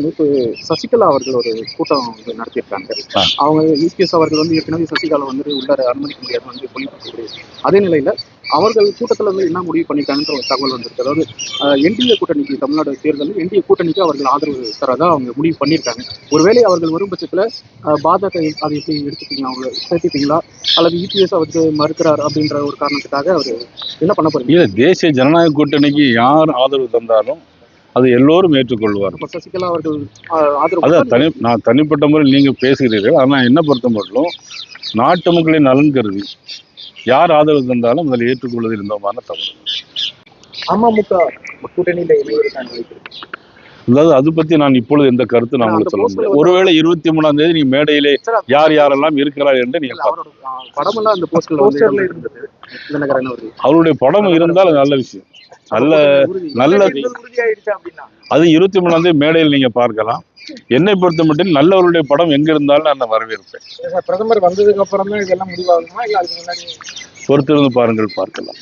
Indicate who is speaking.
Speaker 1: நேற்று சசிகலா அவர்கள் ஒரு கூட்டம் நடத்தியிருக்காங்க. அவங்க இபிஎஸ் அவர்கள் ஏற்கனவே சசிகலா உள்ளார அனுமதிக்க முடியாது சொல்லி அதே நிலையில அவர்கள் கூட்டத்தில் என்ன முடிவு பண்ணிட்டாங்கன்ற ஒரு தகவல் வந்திருக்கு. அதாவது என்டிஏ கூட்டணிக்கு தமிழ்நாடு தேர்தலில் என்டிஏ கூட்டணிக்கு அவர்கள் ஆதரவு தரதா அவங்க முடிவு பண்ணியிருக்காங்க. ஒருவேளை அவர்கள் வரும் பட்சத்தில் பாஜக அதை எப்படி எடுத்துப்பீங்க, அவங்க சேர்த்துப்பீங்களா அல்லது இபிஎஸ் அவருக்கு மறுக்கிறார் அப்படின்ற ஒரு காரணத்துக்காக அவர் என்ன பண்ண போறீங்க?
Speaker 2: தேசிய ஜனநாயக கூட்டணிக்கு யார் ஆதரவு தந்தாலும் அது எல்லோரும் ஏற்றுக்கொள்வார்.
Speaker 1: சசிகலா அவர்கள் ஆதரவு
Speaker 2: நான் தனிப்பட்ட முறையில் நீங்க பேசுகிறீர்கள். ஆனால் என்ன பொறுத்த மட்டும் நாட்டு மக்களின் நலன் கருதி யார் ஆதரவு தந்தாலும் அதில் ஏற்றுக்கொள்வதில் இருந்தோமான தவறு.
Speaker 1: அமமுக கூட்டணியில
Speaker 2: அதாவது அது பத்தி நான் இப்பொழுது எந்த கருத்து நான் உங்களுக்கு சொல்ல முடியும். ஒருவேளை 23ஆம் தேதி நீங்க மேடையிலே யார் யாரெல்லாம் இருக்கிறார் என்று நீங்க அவருடைய படம் இருந்தால் அது நல்ல விஷயம். நல்ல அது 23ஆம் தேதி மேடையில் நீங்க பார்க்கலாம். என்னை பொறுத்த மட்டும் நல்லவருடைய படம் எங்க இருந்தாலும் நான் வரவேற்பேன்.
Speaker 1: பிரதமர் வந்ததுக்கு அப்புறம் தான் இதெல்லாம் முடிவாகுமா இல்ல அதுக்கு முன்னாடி
Speaker 2: பொறுத்திருந்து பாருங்கள், பார்க்கலாம்.